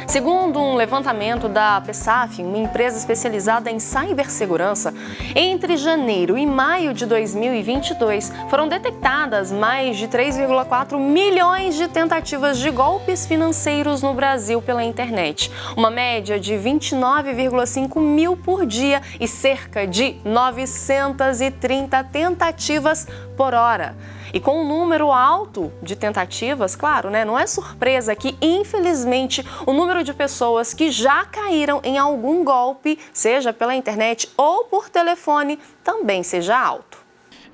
Segundo um levantamento da PSAF, uma empresa especializada em cibersegurança, entre janeiro e maio de 2022 foram detectadas mais de 3,4 milhões de tentativas de golpes financeiros no Brasil pela internet. Uma média de 29,5 mil por dia e cerca de 930 tentativas por hora. E com um número alto de tentativas, claro, não é surpresa que, infelizmente, o número de pessoas que já caíram em algum golpe, seja pela internet ou por telefone, também seja alto.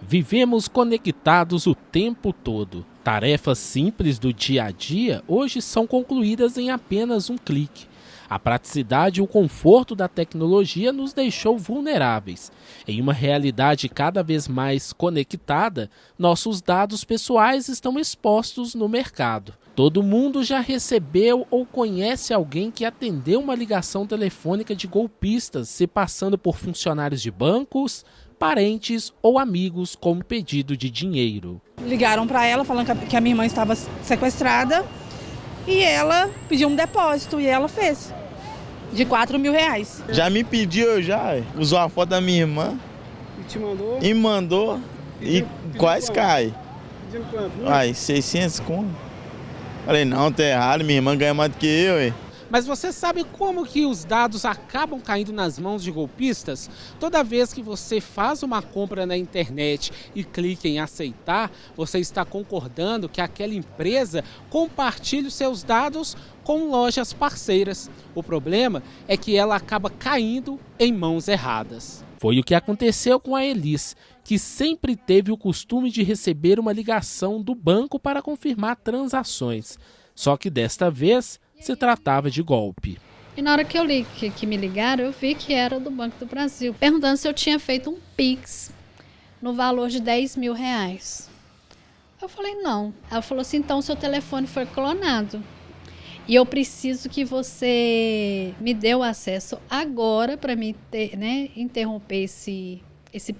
Vivemos conectados o tempo todo. Tarefas simples do dia a dia hoje são concluídas em apenas um clique. A praticidade e o conforto da tecnologia nos deixou vulneráveis. Em uma realidade cada vez mais conectada, nossos dados pessoais estão expostos no mercado. Todo mundo já recebeu ou conhece alguém que atendeu uma ligação telefônica de golpistas, se passando por funcionários de bancos, parentes ou amigos com pedido de dinheiro. Ligaram para ela falando que a minha irmã estava sequestrada e ela pediu um depósito e ela fez. De 4 mil reais. Já me pediu, usou a foto da minha irmã. E te mandou? E mandou. Pediu quase quanto? cai. Pedindo quanto? 600 conto. Falei, não, tá errado, minha irmã ganha mais do que eu, hein? Mas você sabe como que os dados acabam caindo nas mãos de golpistas? Toda vez que você faz uma compra na internet e clica em aceitar, você está concordando que aquela empresa compartilhe os seus dados com lojas parceiras. O problema é que ela acaba caindo em mãos erradas. Foi o que aconteceu com a Elis, que sempre teve o costume de receber uma ligação do banco para confirmar transações. Só que desta vez se tratava de golpe. E na hora que eu li, que me ligaram, eu vi que era do Banco do Brasil, perguntando se eu tinha feito um Pix no valor de 10 mil reais. Eu falei, não. Ela falou assim, então seu telefone foi clonado. E eu preciso que você me dê o acesso agora para mim interromper esse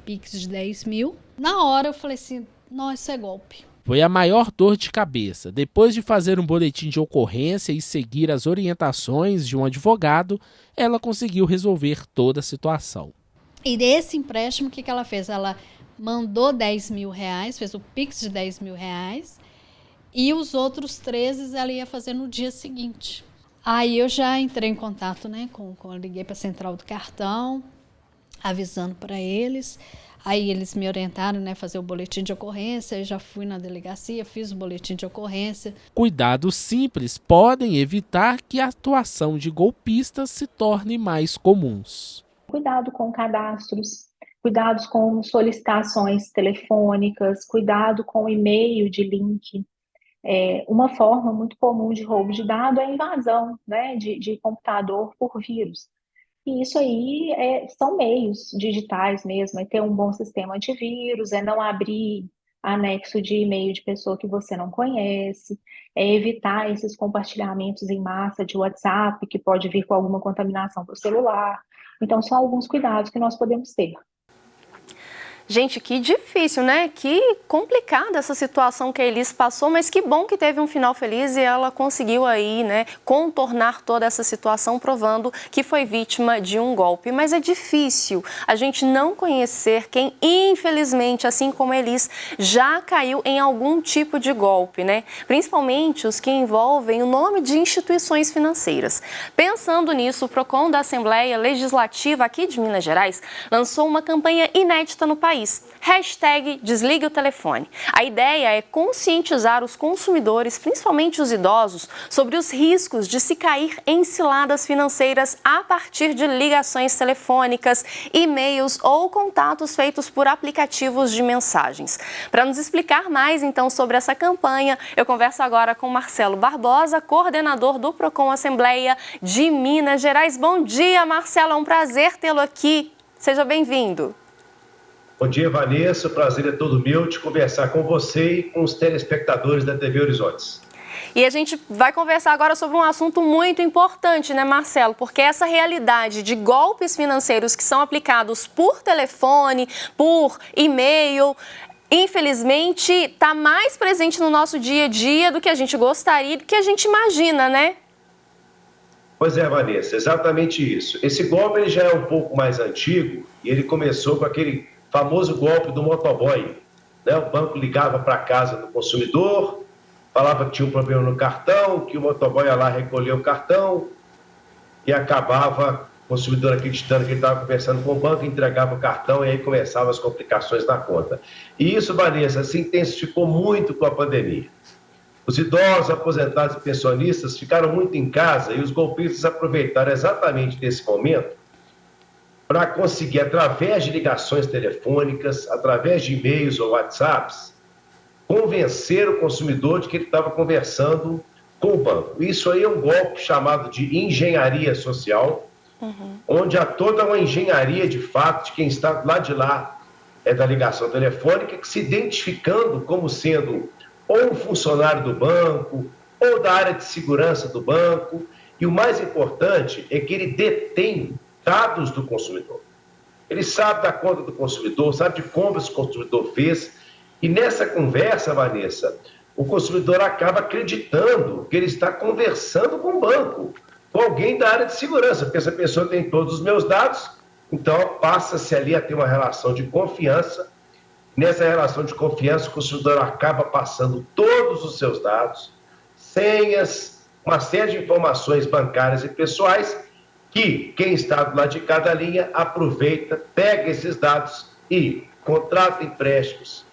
Pix de 10 mil. Na hora eu falei assim, não, isso é golpe. Foi a maior dor de cabeça. Depois de fazer um boletim de ocorrência e seguir as orientações de um advogado, ela conseguiu resolver toda a situação. E desse empréstimo, o que ela fez? Ela mandou 10 mil reais, fez o Pix de 10 mil reais, e os outros 13 ela ia fazer no dia seguinte. Aí eu já entrei em contato, liguei para a central do cartão, avisando para eles. Aí eles me orientaram, fazer o boletim de ocorrência, eu já fui na delegacia, fiz o boletim de ocorrência. Cuidados simples podem evitar que a atuação de golpistas se torne mais comuns. Cuidado com cadastros, cuidados com solicitações telefônicas, cuidado com e-mail de link. Uma forma muito comum de roubo de dado é a invasão de computador por vírus. E isso aí são meios digitais mesmo, é ter um bom sistema antivírus, é não abrir anexo de e-mail de pessoa que você não conhece, é evitar esses compartilhamentos em massa de WhatsApp, que pode vir com alguma contaminação para o celular. Então, são alguns cuidados que nós podemos ter. Gente, que difícil, Que complicada essa situação que a Elis passou, mas que bom que teve um final feliz e ela conseguiu aí, contornar toda essa situação, provando que foi vítima de um golpe. Mas é difícil a gente não conhecer quem, infelizmente, assim como a Elis, já caiu em algum tipo de golpe, Principalmente os que envolvem o nome de instituições financeiras. Pensando nisso, o PROCON da Assembleia Legislativa aqui de Minas Gerais lançou uma campanha inédita no país. #Desligue o telefone. A ideia é conscientizar os consumidores, principalmente os idosos, sobre os riscos de se cair em ciladas financeiras a partir de ligações telefônicas, e-mails ou contatos feitos por aplicativos de mensagens. Para nos explicar mais, então, sobre essa campanha, eu converso agora com Marcelo Barbosa, coordenador do PROCON Assembleia de Minas Gerais. Bom dia, Marcelo, é um prazer tê-lo aqui. Seja bem-vindo. Bom dia, Vanessa. O prazer é todo meu de conversar com você e com os telespectadores da TV Horizontes. E a gente vai conversar agora sobre um assunto muito importante, Marcelo? Porque essa realidade de golpes financeiros que são aplicados por telefone, por e-mail, infelizmente, está mais presente no nosso dia a dia do que a gente gostaria, do que a gente imagina, Pois é, Vanessa, exatamente isso. Esse golpe ele já é um pouco mais antigo e ele começou com aquele famoso golpe do motoboy, né? O banco ligava para a casa do consumidor, falava que tinha um problema no cartão, que o motoboy ia lá recolher o cartão e acabava o consumidor acreditando que ele estava conversando com o banco, entregava o cartão e aí começavam as complicações na conta. E isso, Vanessa, se intensificou muito com a pandemia. Os idosos, aposentados e pensionistas ficaram muito em casa e os golpistas aproveitaram exatamente desse momento para conseguir, através de ligações telefônicas, através de e-mails ou WhatsApps, convencer o consumidor de que ele estava conversando com o banco. Isso aí é um golpe chamado de engenharia social, onde há toda uma engenharia de fato de quem está lá de lá da ligação telefônica, que se identificando como sendo ou um funcionário do banco, ou da área de segurança do banco, e o mais importante é que ele detém dados do consumidor. Ele sabe da conta do consumidor, sabe de compras que o consumidor fez, e nessa conversa, Vanessa, o consumidor acaba acreditando que ele está conversando com o banco, com alguém da área de segurança, porque essa pessoa tem todos os meus dados, então passa-se ali a ter uma relação de confiança. Nessa relação de confiança, o consumidor acaba passando todos os seus dados, senhas, uma série de informações bancárias e pessoais que quem está do lado de cada linha aproveita, pega esses dados e contrata empréstimos,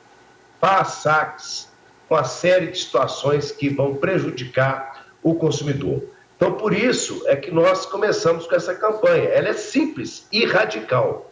faz saques, uma série de situações que vão prejudicar o consumidor. Então, por isso é que nós começamos com essa campanha. Ela é simples e radical.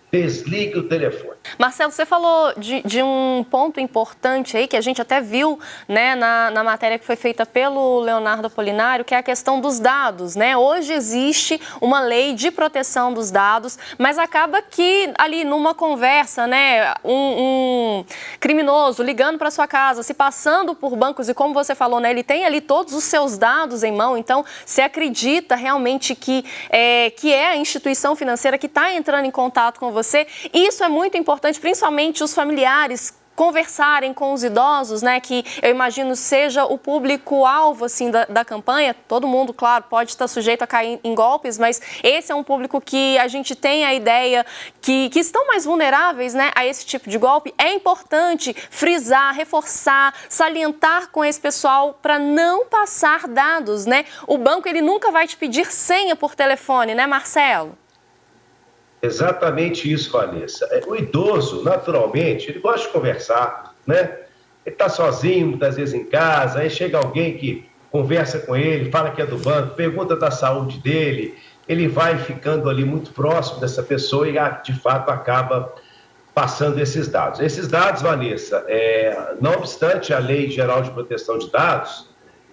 Desligue o telefone. Marcelo, você falou de um ponto importante aí, que a gente até viu, né, na matéria que foi feita pelo Leonardo Apolinário, que é a questão dos dados, né? Hoje existe uma lei de proteção dos dados, mas acaba que ali numa conversa, né, um criminoso ligando para sua casa, se passando por bancos, e como você falou, né, ele tem ali todos os seus dados em mão, então se acredita realmente que é a instituição financeira que está entrando em contato com você. Isso é muito importante, principalmente os familiares conversarem com os idosos, né, que eu imagino seja o público-alvo assim, da campanha. Todo mundo, claro, pode estar sujeito a cair em golpes, mas esse é um público que a gente tem a ideia que estão mais vulneráveis, né, a esse tipo de golpe. É importante frisar, reforçar, salientar com esse pessoal para não passar dados, né? O banco ele nunca vai te pedir senha por telefone, né, Marcelo? Exatamente isso, Vanessa. O idoso, naturalmente, ele gosta de conversar, né? Ele está sozinho, muitas vezes em casa, aí chega alguém que conversa com ele, fala que é do banco, pergunta da saúde dele, ele vai ficando ali muito próximo dessa pessoa e, de fato, acaba passando esses dados. Esses dados, Vanessa, não obstante a Lei Geral de Proteção de Dados,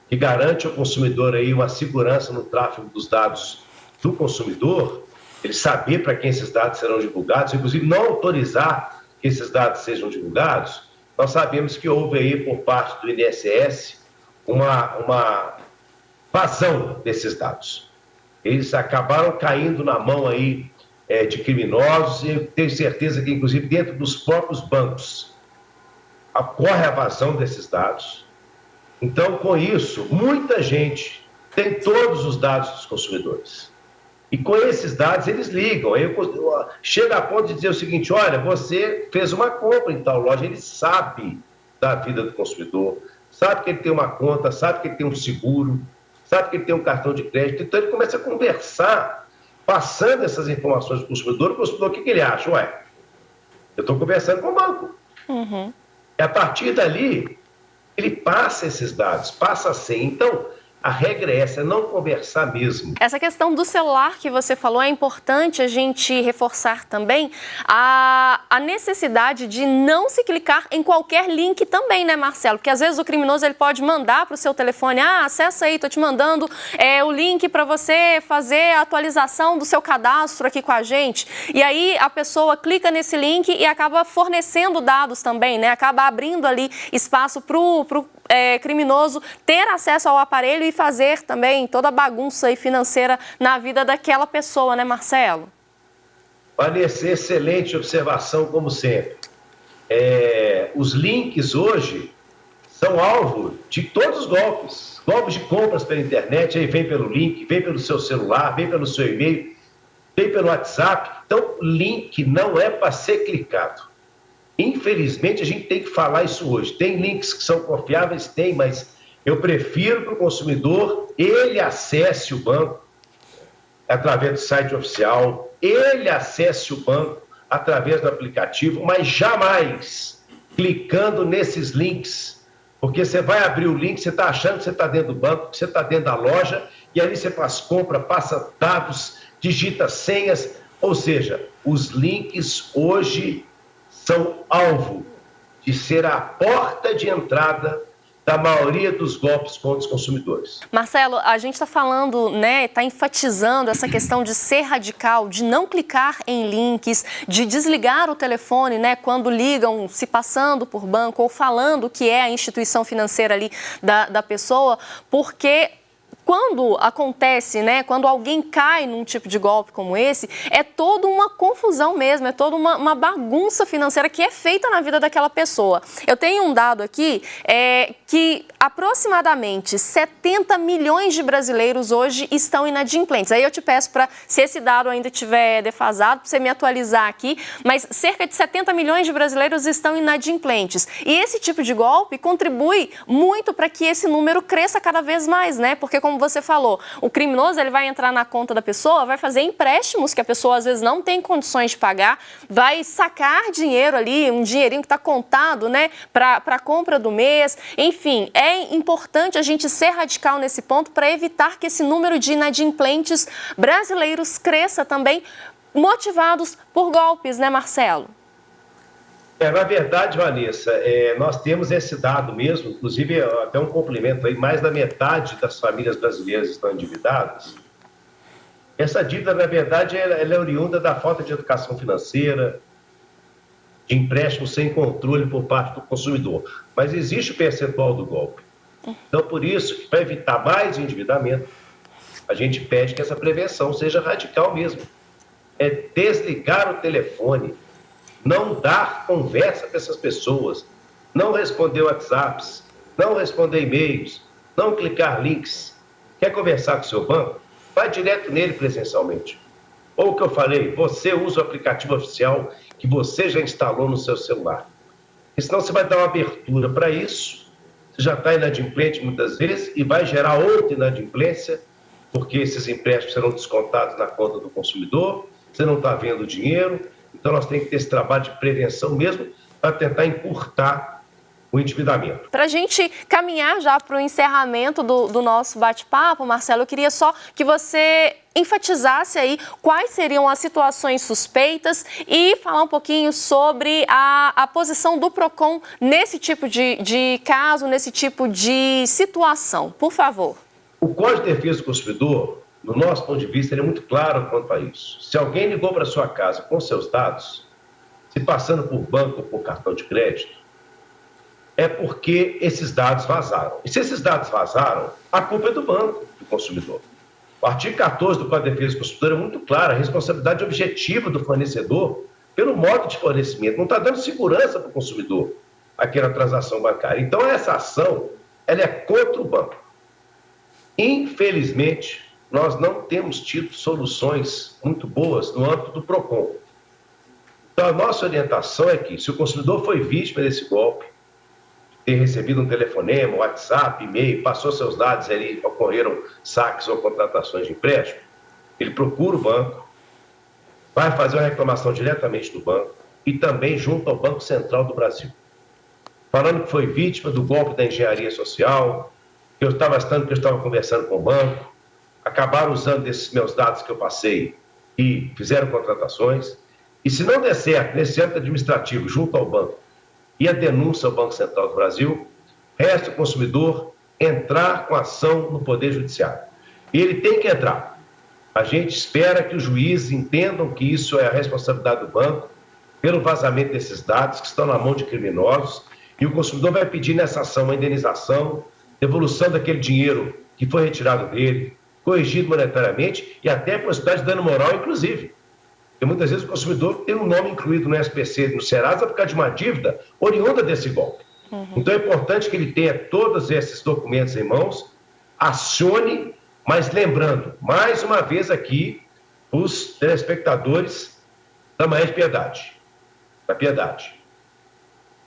que garante ao consumidor aí uma segurança no tráfego dos dados do consumidor, ele saber para quem esses dados serão divulgados, inclusive não autorizar que esses dados sejam divulgados, nós sabemos que houve aí por parte do INSS uma vazão desses dados. Eles acabaram caindo na mão aí de criminosos e eu tenho certeza que inclusive dentro dos próprios bancos ocorre a vazão desses dados. Então, com isso, muita gente tem todos os dados dos consumidores. E com esses dados eles ligam. Aí chega a ponto de dizer o seguinte: olha, você fez uma compra em tal loja. Ele sabe da vida do consumidor, sabe que ele tem uma conta, sabe que ele tem um seguro, sabe que ele tem um cartão de crédito. Então ele começa a conversar, passando essas informações para o consumidor. O consumidor, o que ele acha? Ué, eu estou conversando com o banco. E a partir dali, ele passa esses dados, passa a senha. Então, a regra é essa, é não conversar mesmo. Essa questão do celular que você falou, é importante a gente reforçar também a necessidade de não se clicar em qualquer link também, né, Marcelo? Porque às vezes o criminoso ele pode mandar para o seu telefone: acessa aí, tô te mandando o link para você fazer a atualização do seu cadastro aqui com a gente. E aí a pessoa clica nesse link e acaba fornecendo dados também, né? Acaba abrindo ali espaço pro criminoso ter acesso ao aparelho e fazer também toda a bagunça aí financeira na vida daquela pessoa, né, Marcelo? Vanessa, excelente observação, como sempre. Os links hoje são alvo de todos os golpes. Golpes de compras pela internet, aí vem pelo link, vem pelo seu celular, vem pelo seu e-mail, vem pelo WhatsApp. Então, link não é para ser clicado. Infelizmente, a gente tem que falar isso hoje. Tem links que são confiáveis? Tem, mas eu prefiro que o consumidor, ele acesse o banco através do site oficial, ele acesse o banco através do aplicativo, mas jamais clicando nesses links. Porque você vai abrir o link, você está achando que você está dentro do banco, que você está dentro da loja, e ali você faz compra, passa dados, digita senhas. Ou seja, os links hoje são alvo de ser a porta de entrada da maioria dos golpes contra os consumidores. Marcelo, a gente está falando, né, está enfatizando essa questão de ser radical, de não clicar em links, de desligar o telefone, né, quando ligam, se passando por banco ou falando que é a instituição financeira ali da pessoa, porque quando acontece, né, quando alguém cai num tipo de golpe como esse, é toda uma confusão mesmo, é toda uma bagunça financeira que é feita na vida daquela pessoa. Eu tenho um dado aqui que aproximadamente 70 milhões de brasileiros hoje estão inadimplentes. Aí eu te peço para, se esse dado ainda estiver defasado, para você me atualizar aqui, mas cerca de 70 milhões de brasileiros estão inadimplentes. E esse tipo de golpe contribui muito para que esse número cresça cada vez mais, né? Porque, como você falou, o criminoso ele vai entrar na conta da pessoa, vai fazer empréstimos que a pessoa às vezes não tem condições de pagar, vai sacar dinheiro ali, um dinheirinho que está contado, né, para a compra do mês. Enfim, é importante a gente ser radical nesse ponto para evitar que esse número de inadimplentes brasileiros cresça também, motivados por golpes, né, Marcelo? Na verdade, Vanessa, nós temos esse dado mesmo, inclusive até um complemento aí, mais da metade das famílias brasileiras estão endividadas. Essa dívida, na verdade, ela é oriunda da falta de educação financeira, de empréstimo sem controle por parte do consumidor. Mas existe o percentual do golpe. Então, por isso, para evitar mais endividamento, a gente pede que essa prevenção seja radical mesmo. É desligar o telefone, não dar conversa para essas pessoas, não responder WhatsApps, não responder e-mails, não clicar links. Quer conversar com o seu banco? Vai direto nele presencialmente. Ou o que eu falei, você usa o aplicativo oficial que você já instalou no seu celular. Porque senão você vai dar uma abertura para isso, você já está inadimplente muitas vezes e vai gerar outra inadimplência, porque esses empréstimos serão descontados na conta do consumidor, você não está vendo o dinheiro. Então, nós temos que ter esse trabalho de prevenção mesmo para tentar encurtar o endividamento. Para a gente caminhar já para o encerramento do nosso bate-papo, Marcelo, eu queria só que você enfatizasse aí quais seriam as situações suspeitas e falar um pouquinho sobre a posição do PROCON nesse tipo de caso, nesse tipo de situação. Por favor. O Código de Defesa do Consumidor, do nosso ponto de vista, ele é muito claro quanto a isso. Se alguém ligou para sua casa com seus dados, se passando por banco ou por cartão de crédito, é porque esses dados vazaram. E se esses dados vazaram, a culpa é do banco, do consumidor. O artigo 14 do Código de Defesa do Consumidor é muito claro, a responsabilidade objetiva do fornecedor pelo modo de fornecimento. Não está dando segurança para o consumidor aquela transação bancária. Então, essa ação, ela é contra o banco. Infelizmente, nós não temos tido soluções muito boas no âmbito do PROCON. Então, a nossa orientação é que, se o consumidor foi vítima desse golpe, ter recebido um telefonema, WhatsApp, e-mail, passou seus dados ali, ocorreram saques ou contratações de empréstimo, ele procura o banco, vai fazer uma reclamação diretamente do banco e também junto ao Banco Central do Brasil, falando que foi vítima do golpe da engenharia social, que eu estava conversando com o banco, acabaram usando esses meus dados que eu passei e fizeram contratações. E se não der certo nesse âmbito administrativo junto ao banco e a denúncia ao Banco Central do Brasil, resta o consumidor entrar com ação no Poder Judiciário. E ele tem que entrar. A gente espera que os juízes entendam que isso é a responsabilidade do banco pelo vazamento desses dados que estão na mão de criminosos, e o consumidor vai pedir nessa ação uma indenização, devolução daquele dinheiro que foi retirado dele, corrigido monetariamente e até possibilidade de dano moral, inclusive. Porque muitas vezes o consumidor tem um nome incluído no SPC, no Serasa, por causa de uma dívida oriunda desse golpe. Então é importante que ele tenha todos esses documentos em mãos acione, mas lembrando, mais uma vez aqui, os telespectadores da Manhã de Piedade, da Piedade.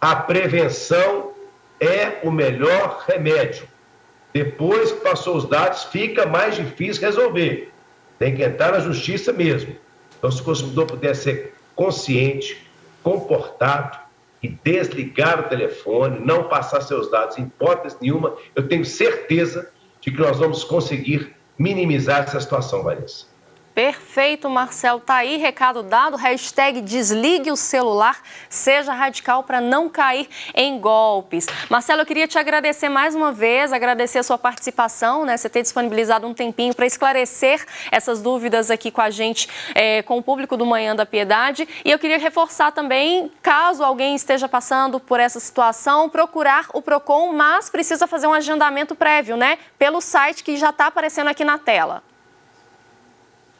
A prevenção é o melhor remédio. Depois que passou os dados, fica mais difícil resolver. Tem que entrar na justiça mesmo. Então, se o consumidor puder ser consciente, comportado e desligar o telefone, não passar seus dados em hipótese nenhuma, eu tenho certeza de que nós vamos conseguir minimizar essa situação, Vanessa. Perfeito, Marcelo. Tá aí, recado dado. Hashtag desligue o celular, seja radical para não cair em golpes. Marcelo, eu queria te agradecer mais uma vez, agradecer a sua participação, né? Você ter disponibilizado um tempinho para esclarecer essas dúvidas aqui com a gente, com o público do Manhã da Piedade. E eu queria reforçar também, caso alguém esteja passando por essa situação, procurar o PROCON, mas precisa fazer um agendamento prévio, né? Pelo site que já está aparecendo aqui na tela.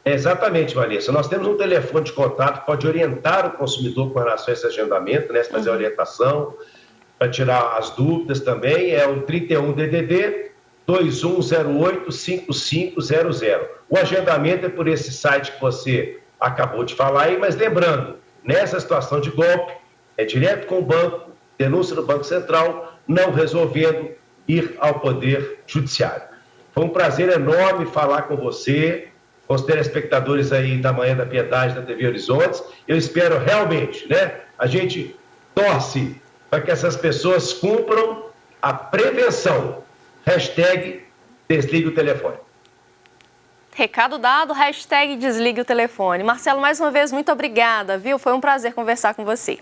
Exatamente, Vanessa. Nós temos um telefone de contato que pode orientar o consumidor com relação a esse agendamento, né? Fazer a orientação, para tirar as dúvidas também. É o 31DDD 2108-5500. O agendamento é por esse site que você acabou de falar aí, mas lembrando, nessa situação de golpe, é direto com o banco, denúncia do Banco Central, não resolvendo, ir ao Poder Judiciário. Foi um prazer enorme falar com você, com os telespectadores aí da Manhã da Piedade, da TV Horizontes. Eu espero realmente, né? A gente torce para que essas pessoas cumpram a prevenção. Hashtag desligue o telefone. Recado dado, hashtag desligue o telefone. Marcelo, mais uma vez, muito obrigada, viu? Foi um prazer conversar com você.